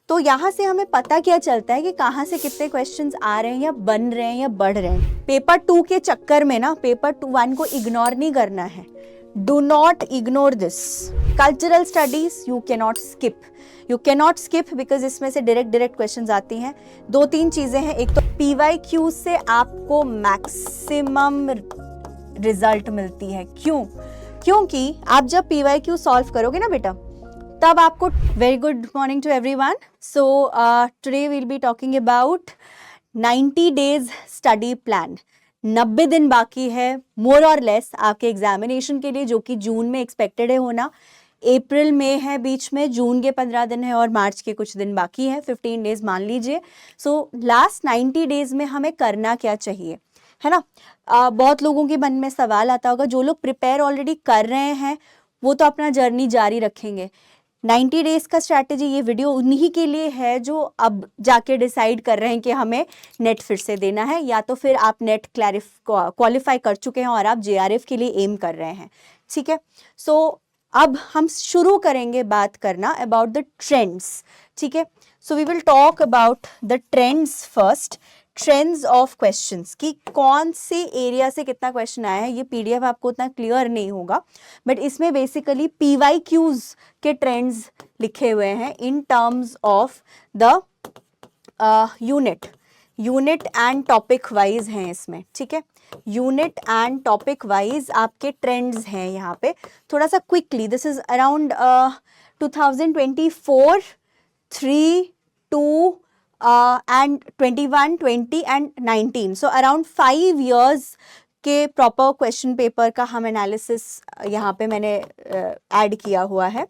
तो यहाँ से हमें पता क्या चलता है कि कहाँ से कितने क्वेश्चंस आ रहे हैं या बन रहे हैं या बढ़ रहे हैं। पेपर 2 के चक्कर में ना पेपर 1 को इग्नोर नहीं करना है। Do not ignore this. Cultural studies you cannot skip because इसमें से डायरेक्ट क्वेश्चंस आती हैं। 2-3 चीजें हैं। एक तो PYQ से आपको मैक्सिमम रिजल्ट मिलती है। क्योंकि आप जब PYQ सॉल्व करोगे ना बेटा, तब आपको very good morning to everyone. So today will be talking about 90 days study plan. 90 दिन बाकी है मोर और लेस आपके एग्जामिनेशन के लिए, जो कि जून में एक्सपेक्टेड है होना। अप्रैल में है बीच में, जून के 15 दिन है और मार्च के कुछ दिन बाकी है, 15 डेज मान लीजिए। सो लास्ट 90 डेज में हमें करना क्या चाहिए, है ना। बहुत लोगों के मन में सवाल आता होगा, जो लोग प्रिपेयर ऑलरेडी कर रहे हैं वो तो अपना जर्नी जारी रखेंगे। 90 डेज का स्ट्रैटेजी, ये वीडियो उन्हीं के लिए है जो अब जाके डिसाइड कर रहे हैं कि हमें नेट फिर से देना है, या तो फिर आप नेट क्वालिफाई कर चुके हैं और आप JRF के लिए एम कर रहे हैं, ठीक है। सो अब हम शुरू करेंगे बात करना अबाउट द ट्रेंड्स, ठीक है। So we will talk about the trends first. Trends of questions कि कौन से एरिया से कितना क्वेश्चन आया है। ये PDF आपको उतना क्लियर नहीं होगा, बट इसमें बेसिकली PYQs के ट्रेंड्स लिखे हुए हैं in terms of the unit and topic wise हैं इसमें, ठीक है। यूनिट एंड टॉपिक वाइज आपके ट्रेंड्स हैं यहाँ पे। थोड़ा सा quickly, this is around 2024, 3, 2 and 21, 20 and 19. So around 5 years के प्रॉपर क्वेश्चन पेपर का हम एनालिसिस यहाँ पे मैंने ऐड किया हुआ है।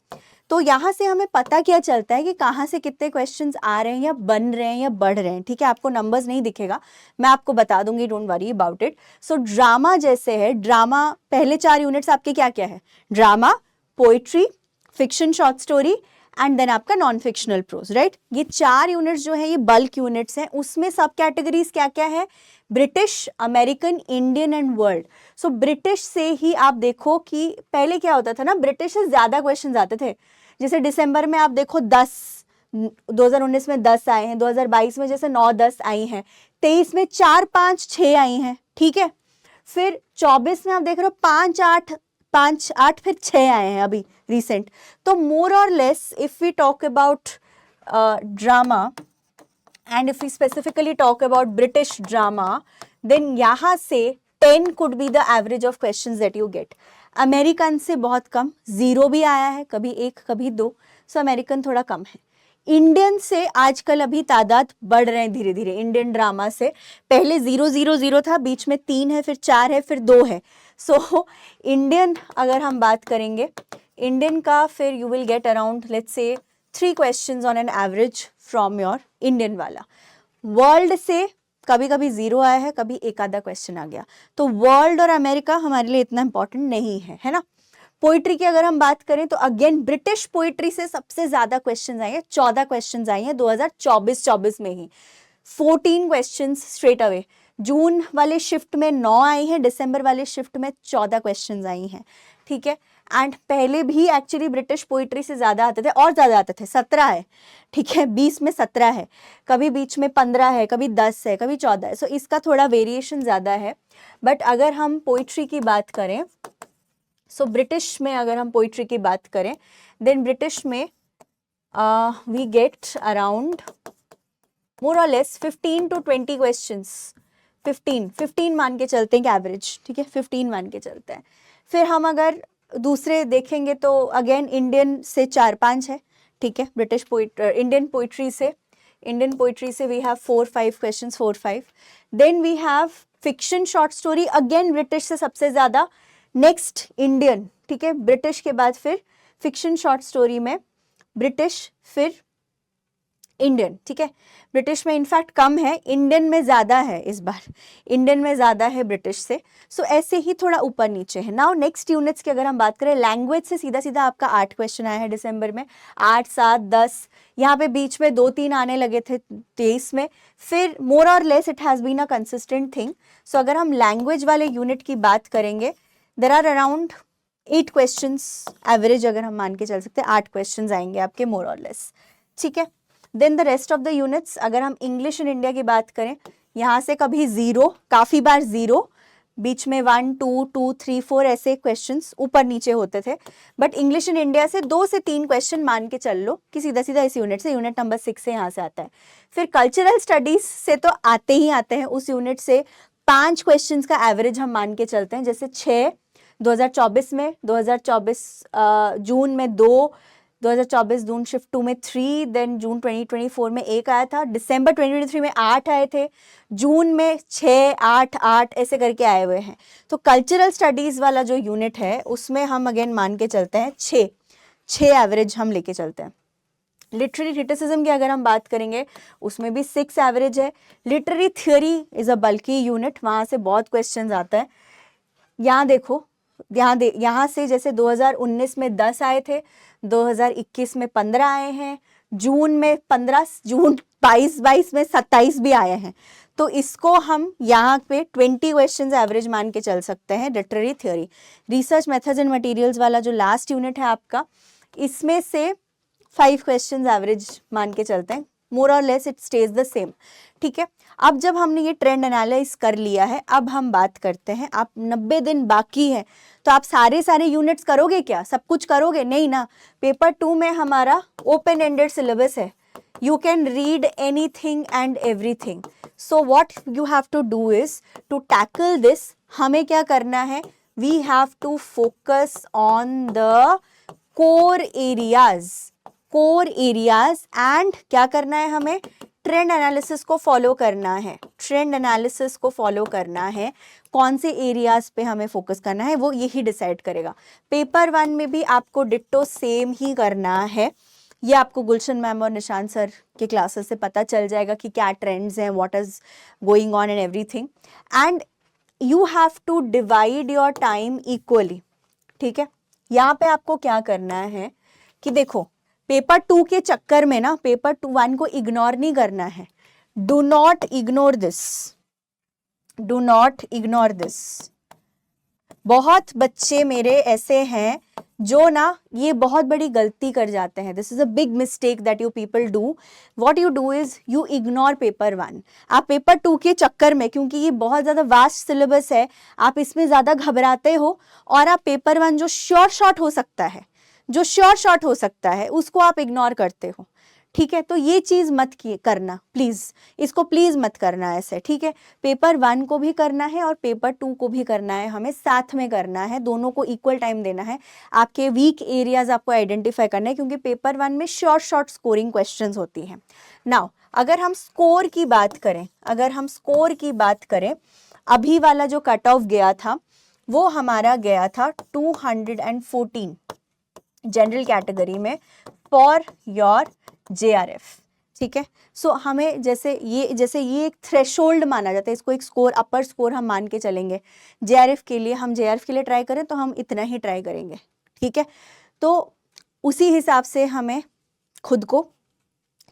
तो यहाँ से हमें पता क्या चलता है कि कहाँ से कितने क्वेश्चंस आ रहे हैं या बन रहे हैं या बढ़ रहे हैं, ठीक है। आपको नंबर्स नहीं दिखेगा, मैं आपको बता दूंगी, don't worry about it. So drama जैसे है, ड्रामा पहले 4 यूनिट्स आपके क्या क्या है, drama, poetry, fiction, short story and then आपका नॉन फिक्शनल प्रोज, राइट। ये 4 यूनिट्स जो है ये बल्क यूनिट्स हैं। उसमें सब कैटेगरीज क्या क्या है, British, American, Indian and world. So British से ही आप देखो कि पहले क्या होता था ना, ब्रिटिश से ज्यादा क्वेश्चंस आते थे। जैसे दिसंबर में आप देखो 2019 में 10 आए हैं, 2022 में जैसे 9-10 आई हैं, 23 में 4-5-6 आई हैं, ठीक है। फिर 24 में आप देख रहे हो 5-8 फिर 6 आए हैं अभी रिसेंट। तो मोर और less if we talk about drama and if we specifically talk about British drama, then यहाँ से 10 could be the average of questions that you get. American से बहुत कम, 0 भी आया है, कभी 1 कभी 2, सो अमेरिकन थोड़ा कम है। इंडियन से आजकल अभी तादाद बढ़ रहे हैं धीरे धीरे। इंडियन ड्रामा से पहले 0-0-0 था, बीच में 3 है, फिर 4 है, फिर 2 है। सो इंडियन अगर हम बात करेंगे, इंडियन का फिर you will get around let's say 3 questions on an average from your Indian वाला। वर्ल्ड से कभी कभी 0 आया है, कभी एक आधा क्वेश्चन आ गया। तो वर्ल्ड और अमेरिका हमारे लिए इतना इंपॉर्टेंट नहीं है ना। पोइट्री की अगर हम बात करें तो अगेन ब्रिटिश पोइट्री से सबसे ज्यादा क्वेश्चंस आए हैं, 14 क्वेश्चंस आए हैं 2024 में ही, 14 क्वेश्चंस स्ट्रेट अवे। जून वाले शिफ्ट में 9 आई हैं, दिसंबर वाले शिफ्ट में 14 क्वेश्चंस आई हैं, ठीक है। एंड पहले भी एक्चुअली ब्रिटिश पोइट्री से ज्यादा आते थे, और ज्यादा आते थे, 17 है, ठीक है, 20 में 17 है, कभी बीच में 15 है, कभी 10 है, कभी 14 है। सो इसका थोड़ा वेरिएशन ज्यादा है। बट अगर हम पोइट्री की बात करें, सो ब्रिटिश में अगर हम पोइट्री की बात करें, देन ब्रिटिश में वी गेट अराउंड मोर और लेस 15 to 20 क्वेश्चंस। 15 मान के चलते हैं कि एवरेज, ठीक है, 15 मान के चलते हैं। फिर हम अगर दूसरे देखेंगे तो अगेन इंडियन से 4-5 है, ठीक है। ब्रिटिश इंडियन पोइट्री से we have 4-5 questions, 4-5। Then we have fiction, short story, again British से सबसे ज्यादा, नेक्स्ट इंडियन, ठीक है। ब्रिटिश के बाद फिर फिक्शन शॉर्ट स्टोरी में ब्रिटिश, फिर इंडियन, ठीक है। ब्रिटिश में इनफैक्ट कम है, इंडियन में ज्यादा है, इस बार इंडियन में ज्यादा है ब्रिटिश से। सो ऐसे ही थोड़ा ऊपर नीचे है। नाउ नेक्स्ट यूनिट्स की अगर हम बात करें, लैंग्वेज से सीधा सीधा आपका 8 क्वेश्चन आया है दिसंबर में, 8, 7, 10, यहाँ पे बीच में 2-3 आने लगे थे 23 में। फिर मोर और less it has been a consistent thing. So अगर हम लैंग्वेज वाले यूनिट की बात करेंगे, there are around 8 questions average, अगर हम मान के चल सकते हैं 8 क्वेश्चंस आएंगे आपके मोर और लेस, ठीक है। Then the rest of the units, अगर हम इंग्लिश इन इंडिया की बात करें, यहाँ से कभी 0, काफ़ी बार 0, बीच में 1 2 2 3 4 ऐसे क्वेश्चंस ऊपर नीचे होते थे, बट इंग्लिश इन इंडिया से 2 से 3 क्वेश्चन मान के चल लो कि सीधा सीधा इस यूनिट से, यूनिट नंबर 6 से यहाँ से आता है। फिर कल्चरल स्टडीज से तो आते ही आते हैं, उस यूनिट से 5 क्वेश्चंस का एवरेज हम मान के चलते हैं, जैसे 6 2024 में, 2024 जून में 2, 2024 जून शिफ्ट 2 में 3, देन जून 2024 में 1 आया था, दिसंबर 2023 में 8 आए थे, जून में 6 8 8 ऐसे करके आए हुए हैं। तो कल्चरल स्टडीज़ वाला जो यूनिट है उसमें हम अगेन मान के चलते हैं 6 एवरेज हम लेके चलते हैं। लिटरेरी क्रिटिसिज्म की अगर हम बात करेंगे उसमें भी 6 एवरेज है। लिटरेरी थ्योरी इज़ अ बल्कि यूनिट, वहाँ से बहुत क्वेश्चन आता है। यहाँ देखो, यहाँ से जैसे 2019 में 10 आए थे, 2021 में 15 आए हैं, जून में 15, जून 22 में 27 भी आए हैं। तो इसको हम यहाँ पे 20 क्वेश्चंस एवरेज मान के चल सकते हैं literary theory. Research methods and materials वाला जो लास्ट यूनिट है आपका, इसमें से 5 क्वेश्चंस एवरेज मान के चलते हैं, मोर और less it stage the same. ठीक है, अब जब हमने ये ट्रेंड एनालाइज कर लिया है, अब हम बात करते हैं, आप 90 दिन बाकी है तो आप सारे यूनिट्स करोगे क्या? सब कुछ करोगे? नहीं ना। पेपर 2 में हमारा ओपन एंडेड सिलेबस है, you can read anything and everything. So what you have to do is to tackle this. हमें क्या करना है? We have to focus on the core areas and क्या करना है? हमें ट्रेंड एनालिसिस को फॉलो करना है। ट्रेंड एनालिसिस को फॉलो करना है, कौन से एरियाज पे हमें फोकस करना है वो यही डिसाइड करेगा। पेपर 1 में भी आपको डिट्टो सेम ही करना है। ये आपको गुलशन मैम और निशांत सर के क्लासेस से पता चल जाएगा कि क्या ट्रेंड्स हैं, what is going on and everything, and you have to divide your time equally. ठीक है, यहाँ पे आपको क्या करना है कि देखो, पेपर 2 के चक्कर में ना पेपर 1 को इग्नोर नहीं करना है। Do not ignore this, do not ignore this. बहुत बच्चे मेरे ऐसे हैं जो ना ये बहुत बड़ी गलती कर जाते हैं। This is a big mistake that you people do. What you do is you ignore paper 1। आप पेपर 2 के चक्कर में, क्योंकि ये बहुत ज़्यादा वास्ट सिलेबस है, आप इसमें ज़्यादा घबराते हो और आप पेपर 1 जो श्योर शॉट हो सकता है, जो श्योर शॉट हो सकता है उसको आप इग्नोर करते हो। ठीक है, तो ये चीज़ मत करना प्लीज़, इसको प्लीज़ मत करना ऐसे। ठीक है, पेपर 1 को भी करना है और पेपर 2 को भी करना है, हमें साथ में करना है, दोनों को इक्वल टाइम देना है। आपके वीक एरियाज आपको आइडेंटिफाई करना है, क्योंकि पेपर 1 में शॉर्ट स्कोरिंग क्वेश्चंस होती हैं। नाउ अगर हम स्कोर की बात करें, अभी वाला जो कट ऑफ गया था वो हमारा गया था 214 जनरल कैटेगरी में फॉर योर JRF। ठीक है, सो हमें जैसे ये एक थ्रेशोल्ड माना जाता है, इसको एक स्कोर, अपर स्कोर हम मान के चलेंगे। JRF के लिए ट्राई करें तो हम इतना ही ट्राई करेंगे। ठीक है, तो उसी हिसाब से हमें खुद को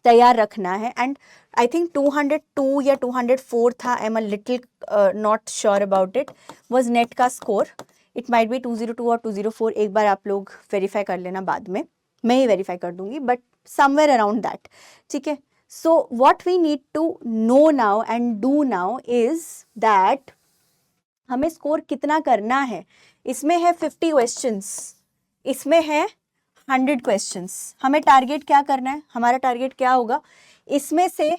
तैयार रखना है। एंड आई थिंक 202 या 204 था, I am a little not sure about it, was net का स्कोर। इट माइट बी 202 और 204, एक बार आप लोग वेरीफाई कर लेना, बाद में मैं ही वेरीफाई कर दूंगी, बट समवेयर अराउंड दैट। ठीक है, so what we need to know now and do now is that हमें स्कोर कितना करना है। इसमें है 50 क्वेश्चंस, इसमें है 100 क्वेश्चंस। हमें टारगेट क्या करना है? हमारा टारगेट क्या होगा? इसमें से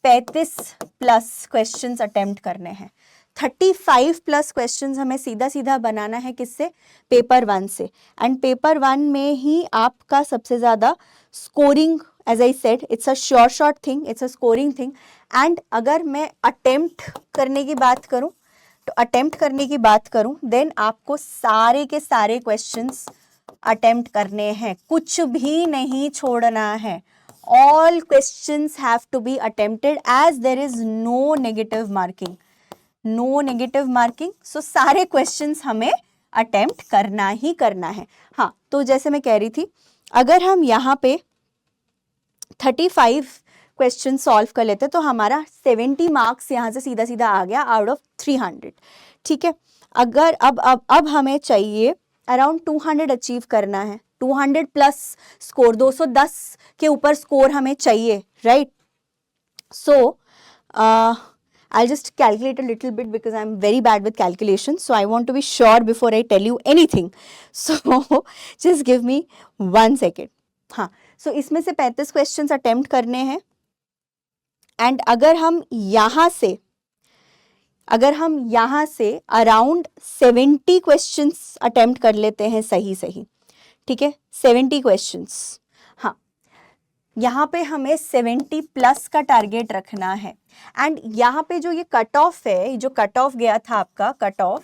35 प्लस क्वेश्चंस अटेम्प्ट करने हैं। 35 प्लस क्वेश्चंस हमें सीधा बनाना है, किससे? पेपर 1 से। एंड पेपर 1 में ही आपका सबसे ज़्यादा scoring, as I said, it's a short thing, it's a scoring thing. And अगर मैं अटेम्प्ट करने की बात करूं देन आपको सारे के सारे क्वेश्चंस अटेम्प्ट करने हैं, कुछ भी नहीं छोड़ना है। All questions have to be attempted as there is no negative marking. So सारे क्वेश्चंस हमें अटेम्प्ट करना ही करना है। हाँ, तो जैसे मैं कह रही थी, अगर हम यहाँ पे 35 क्वेश्चन सॉल्व कर लेते तो हमारा 70 मार्क्स यहाँ से सीधा आ गया आउट ऑफ 300। ठीक है, अगर अब हमें चाहिए अराउंड 200 अचीव करना है, 200 प्लस स्कोर, 210 के ऊपर स्कोर हमें चाहिए right? So I'll just calculate a little bit because I'm very bad with calculations. So I want to be sure before I tell you anything. So just give me 1 second. हाँ, so इसमें से 35 questions attempt करने हैं and अगर हम यहाँ से around 70 questions attempt कर लेते हैं सही, ठीक है, 70 क्वेश्चंस, हाँ, यहाँ पे हमें 70 प्लस का टारगेट रखना है। एंड यहाँ पे जो ये कट ऑफ है, जो कट ऑफ गया था आपका cut off,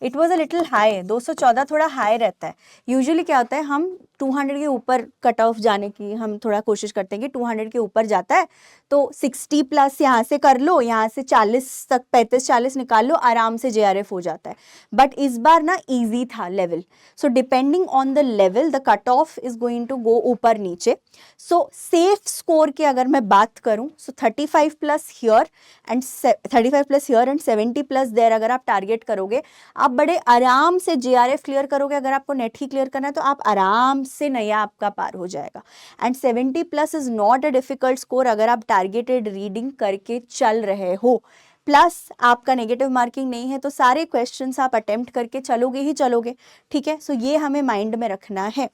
it was a little high, 214 थोड़ा हाई रहता है। यूजुअली क्या होता है, हम 200 के ऊपर कट ऑफ जाने की हम थोड़ा कोशिश करते हैं कि 200 के ऊपर जाता है तो 60 प्लस यहाँ से कर लो, यहाँ से 40 तक 35-40 निकाल लो, आराम से JRF हो जाता है। बट इस बार ना इजी था level, so depending on the level the cut off is going to go ऊपर नीचे। सो सेफ स्कोर की अगर मैं बात करूं, so 35 plus here and 70 plus there अगर आप टारगेट करोगे, आप बड़े आराम से JRF क्लियर करोगे। अगर आपको नेट ही क्लियर करना है तो आप आराम से नया आपका पार हो जाएगा। And 70 plus is not a difficult score अगर आप टारगेटेड रीडिंग करके चल रहे हो, प्लस आपका नेगेटिव मार्किंग नहीं है तो सारे क्वेश्चंस आप अटेम्प्ट करके चलोगे ही चलोगे, ठीक है। सो ये हमें माइंड में रखना है।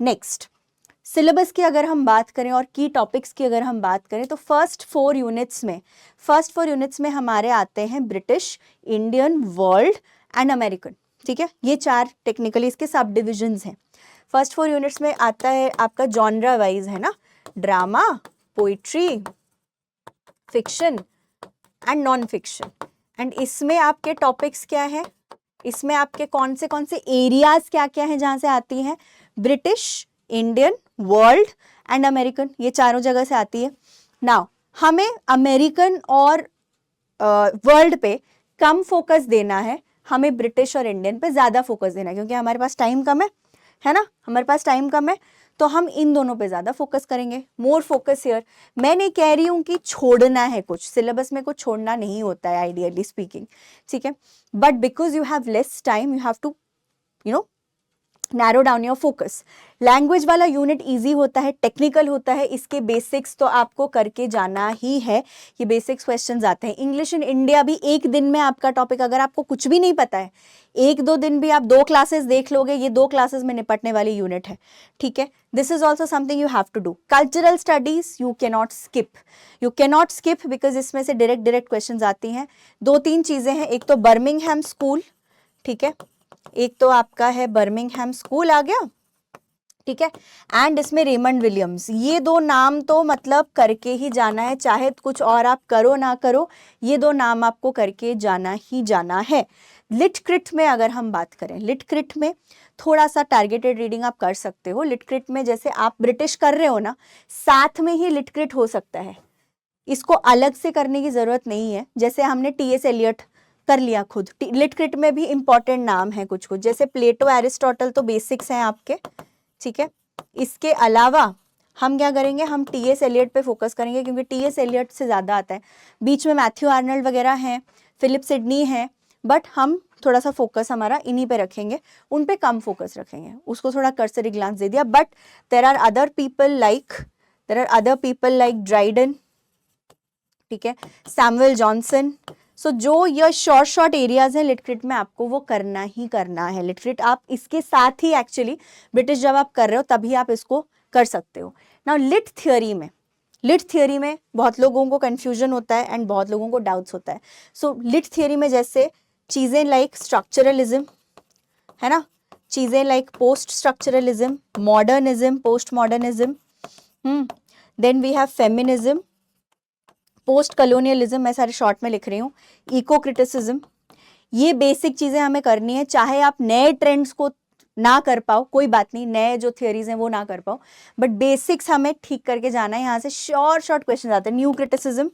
नेक्स्ट, सिलेबस की अगर हम बात करें और की टॉपिक्स की अगर हम बात करें तो फर्स्ट 4 यूनिट्स में हमारे आते हैं British, Indian, world and American, ठीक है। ये 4 टेक्निकली इसके सब डिविजन्स हैं। फर्स्ट 4 यूनिट्स में आता है आपका जॉनरा वाइज, है ना, drama, poetry, fiction and non fiction. And इसमें आपके टॉपिक्स क्या है, इसमें आपके कौन से एरियाज क्या क्या हैं जहां से आती हैं, British, Indian, world and American, ये चारों जगह से आती है। नाउ हमें अमेरिकन और वर्ल्ड पे कम फोकस देना है, हमें ब्रिटिश और इंडियन पे ज़्यादा फोकस देना है, क्योंकि हमारे पास टाइम कम है ना, हमारे पास टाइम कम है तो हम इन दोनों पे ज़्यादा फोकस करेंगे। More focus here. मैं नहीं कह रही हूँ कि छोड़ना है कुछ, सिलेबस में कुछ छोड़ना नहीं होता है आइडियली स्पीकिंग, ठीक है, but because you have less time you have to narrow down your focus. Language वाला यूनिट इजी होता है, टेक्निकल होता है, इसके बेसिक्स तो आपको करके जाना ही है। ये बेसिक्स क्वेश्चंस आते हैं। इंग्लिश इन इंडिया भी एक दिन में आपका टॉपिक, अगर आपको कुछ भी नहीं पता है, 1-2 दिन भी आप 2 क्लासेस देख लोगे, ये 2 क्लासेस में निपटने वाली यूनिट है, ठीक है। This is also something you have to do. Cultural studies you cannot skip because इसमें से डायरेक्ट क्वेश्चंस आती हैं। 2-3 चीजें हैं, एक तो बर्मिंघम स्कूल, ठीक है, एक तो आपका है बर्मिंघम स्कूल आ गया, ठीक है, एंड इसमें रेमंड विलियम्स। ये 2 नाम तो मतलब करके ही जाना है, चाहे कुछ और आप करो ना करो, ये 2 नाम आपको करके जाना ही जाना है। लिटक्रिट में अगर हम बात करें, लिटक्रिट में थोड़ा सा टारगेटेड रीडिंग आप कर सकते हो। लिटक्रिट में जैसे आप ब्रिटिश कर रहे हो ना, साथ में ही लिटक्रिट हो सकता है, इसको अलग से करने की जरूरत नहीं है। जैसे हमने T.S. एलियट कर लिया खुद, लिटक्रिट में भी इंपॉर्टेंट नाम है कुछ जैसे प्लेटो, एरिस्टोटल तो बेसिक्स हैं आपके, ठीक है। इसके अलावा हम क्या करेंगे, हम T.S. एलियट पे फोकस करेंगे क्योंकि T.S. एलियट से ज़्यादा आता है। बीच में मैथ्यू आर्नल्ड वगैरह हैं, फिलिप सिडनी है, बट हम थोड़ा सा फोकस हमारा इन्हीं पे रखेंगे, उन पे कम फोकस रखेंगे। उसको थोड़ा कर्सरी ग्लांस दे दिया। But there are other people like Dryden, ठीक है, सैमुअल जॉनसन। सो जो ये शॉर्ट एरियाज हैं लिटक्रिट में, आपको वो करना ही करना है। लिटक्रिट आप इसके साथ ही एक्चुअली ब्रिटिश जब आप कर रहे हो तभी आप इसको कर सकते हो। नाउ लिट थियोरी में बहुत लोगों को कंफ्यूजन होता है एंड बहुत लोगों को डाउट्स होता है। सो लिट थियोरी में जैसे चीज़ें लाइक स्ट्रक्चरलिज्म, है ना, चीज़ें like post structuralism, modernism, post modernism, then we have feminism, post colonialism, मैं सारे शॉर्ट में लिख रही हूँ, इको क्रिटिसिज्म। ये बेसिक चीज़ें हमें करनी है। चाहे आप नए ट्रेंड्स को ना कर पाओ, कोई बात नहीं, नए जो थियरीज हैं वो ना कर पाओ, बट बेसिक्स हमें ठीक करके जाना है। यहाँ से शॉर्ट क्वेश्चन आते हैं। न्यू क्रिटिसिज्म,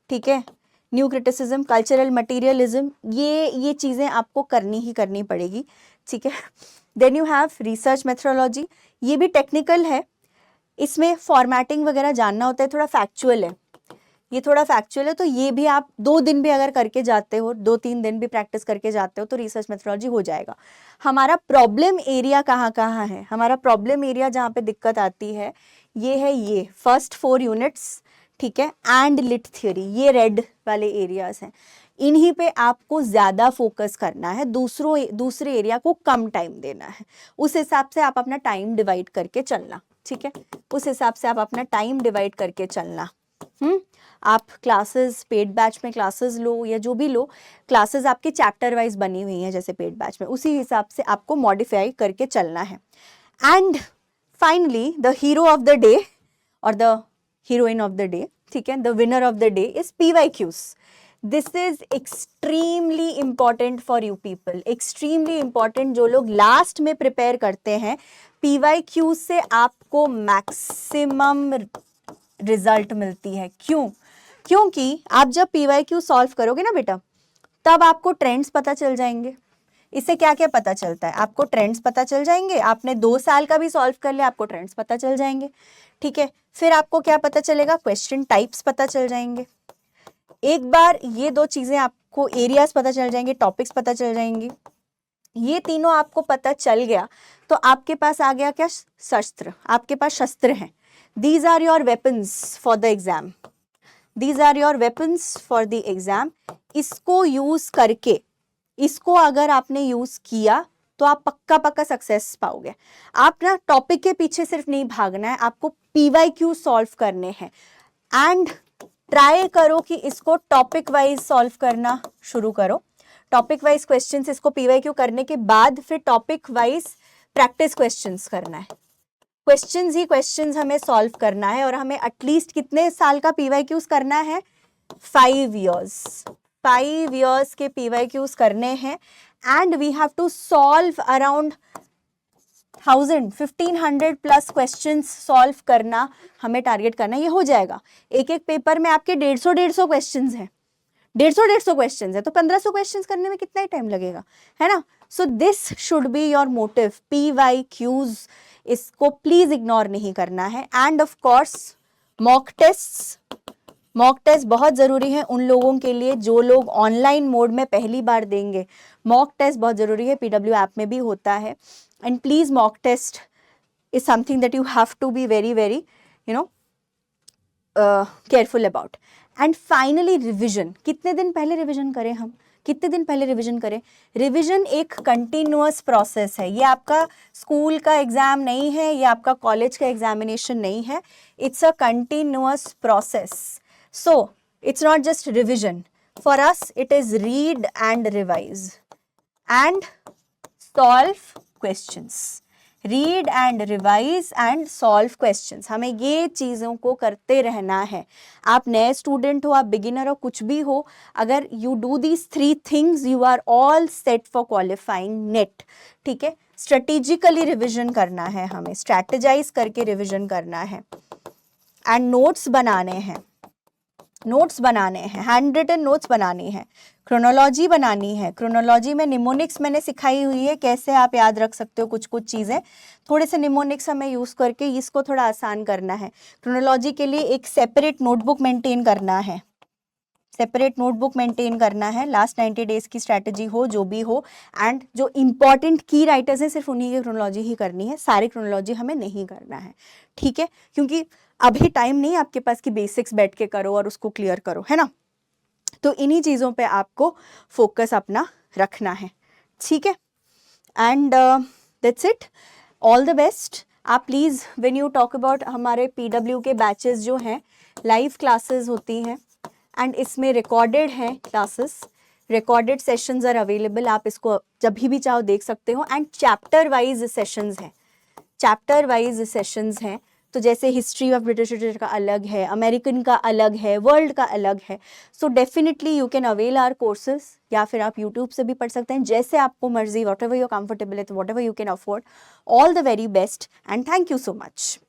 ठीक है, न्यू क्रिटिसिज्म, कल्चरल मटीरियलिज्म, ये चीज़ें आपको करनी ही करनी पड़ेगी, ठीक है। Then you have research methodology, ये भी टेक्निकल है, इसमें फॉर्मेटिंग वगैरह जानना होता है, थोड़ा फैक्चुअल है, ये थोड़ा फैक्चुअल है। तो ये भी आप 2 दिन भी अगर करके जाते हो, 2-3 दिन भी प्रैक्टिस करके जाते हो तो रिसर्च मेथोडोलॉजी हो जाएगा। हमारा प्रॉब्लम एरिया कहाँ है, हमारा प्रॉब्लम एरिया जहाँ पे दिक्कत आती है ये है, ये फर्स्ट 4 यूनिट्स ठीक है, एंड लिट थियोरी, ये रेड वाले एरियाज हैं, इन्हीं पे आपको ज़्यादा फोकस करना है, दूसरे एरिया को कम टाइम देना है। उस हिसाब से आप अपना टाइम डिवाइड करके चलना, ठीक है, उस हिसाब से आप अपना टाइम डिवाइड करके चलना। आप क्लासेस पेड बैच में क्लासेस लो या जो भी लो, क्लासेस आपके चैप्टर वाइज बनी हुई हैं जैसे पेड बैच में, उसी हिसाब से आपको मॉडिफाई करके चलना है। And finally the hero of the day और the heroine of the day, ठीक है, the winner of the day is PYQs. This is extremely important for you people, extremely important. जो लोग लास्ट में प्रिपेयर करते हैं, PYQs से आपको मैक्सिमम रिजल्ट मिलती है। क्यों? क्योंकि आप जब PYQ सॉल्व करोगे ना बेटा, तब आपको ट्रेंड्स पता चल जाएंगे। इससे क्या क्या पता चलता है? आपको ट्रेंड्स पता चल जाएंगे, आपने 2 साल का भी सॉल्व कर लिया, आपको ट्रेंड्स पता चल जाएंगे, ठीक है। फिर आपको क्या पता चलेगा? क्वेश्चन टाइप्स पता चल जाएंगे। एक बार ये 2 चीजें आपको, एरियाज पता चल जाएंगे, टॉपिक्स पता चल जाएंगे, ये तीनों आपको पता चल गया तो आपके पास आ गया क्या? शस्त्र, आपके पास शस्त्र हैं। These are your weapons for the exam, these are your weapons for the exam. इसको यूज करके, इसको अगर आपने यूज किया तो आप पक्का पक्का सक्सेस पाओगे। आप ना टॉपिक के पीछे सिर्फ नहीं भागना है, आपको PYQ सॉल्व करने हैं। एंड ट्राई करो कि इसको टॉपिक वाइज सॉल्व करना शुरू करो। टॉपिक वाइज क्वेश्चंस, इसको PYQ करने के बाद फिर टॉपिक वाइज प्रैक्टिस क्वेश्चंस करना है। क्वेश्चंस ही क्वेश्चंस हमें सॉल्व करना है, और हमें एटलीस्ट कितने साल का PYQs करना है? 5 years, 5 years के PYQs करने हैं। And we have to solve around 1500 plus questions solve करना हमें टारगेट करना है। ये हो जाएगा। एक एक पेपर में आपके 150 क्वेश्चंस हैं, 150 क्वेश्चंस है, तो 1500 क्वेश्चंस करने में कितना ही टाइम लगेगा, है ना। So this should be your motive, PYQs, इसको प्लीज इग्नोर नहीं करना है। And of course mock test बहुत ज़रूरी है उन लोगों के लिए जो लोग ऑनलाइन मोड में पहली बार देंगे। मॉक टेस्ट बहुत ज़रूरी है, PW ऐप में भी होता है। And please mock test is something that you have to be very very careful about. And finally revision, कितने दिन पहले रिविजन करें हम? कितने दिन पहले रिवीजन करें? रिवीजन एक कंटिन्यूअस प्रोसेस है। ये आपका स्कूल का एग्जाम नहीं है, ये आपका कॉलेज का एग्जामिनेशन नहीं है, it's a continuous process. So it's not just revision, for us it is read and revise and solve questions. Read and revise and solve questions, हमें ये चीज़ों को करते रहना है। आप नए स्टूडेंट हो, आप बिगिनर हो, कुछ भी हो, अगर you do these 3 things you are all set for qualifying NET, ठीक है। स्ट्रेटेजिकली रिविजन करना है, हमें स्ट्रैटेजाइज करके रिविजन करना है। एंड नोट्स बनाने हैं, हैंड रिटन नोट्स बनानी है, क्रोनोलॉजी बनानी है। क्रोनोलॉजी में निमोनिक्स मैंने सिखाई हुई है, कैसे आप याद रख सकते हो कुछ चीज़ें। थोड़े से निमोनिक्स हमें यूज़ करके इसको थोड़ा आसान करना है। क्रोनोलॉजी के लिए एक सेपरेट नोटबुक मेंटेन करना है, लास्ट 90 डेज की स्ट्रैटेजी हो, जो भी हो। एंड जो इंपॉर्टेंट की राइटर्स हैं सिर्फ उन्हीं की क्रोनोलॉजी ही करनी है, सारी क्रोनोलॉजी हमें नहीं करना है, ठीक है। क्योंकि अभी टाइम नहीं आपके पास कि बेसिक्स बैठ के करो और उसको क्लियर करो, है ना। तो इन्हीं चीज़ों पे आपको फोकस अपना रखना है, ठीक है। And that's it, all the best. आप please when you talk about, हमारे PW के बैचेस जो हैं लाइव क्लासेस होती हैं एंड इसमें रिकॉर्डेड हैं classes, recorded sessions are available, आप इसको जब भी चाहो देख सकते हो। एंड चैप्टर वाइज सेशंस हैं, तो जैसे हिस्ट्री ऑफ ब्रिटिश लिटरेचर का अलग है, अमेरिकन का अलग है, वर्ल्ड का अलग है। So definitely you can avail our courses, या फिर आप यूट्यूब से भी पढ़ सकते हैं, जैसे आपको मर्जी, वॉट एवर यू कंफर्टेबल है, what ever you can afford. All the very best and thank you so much.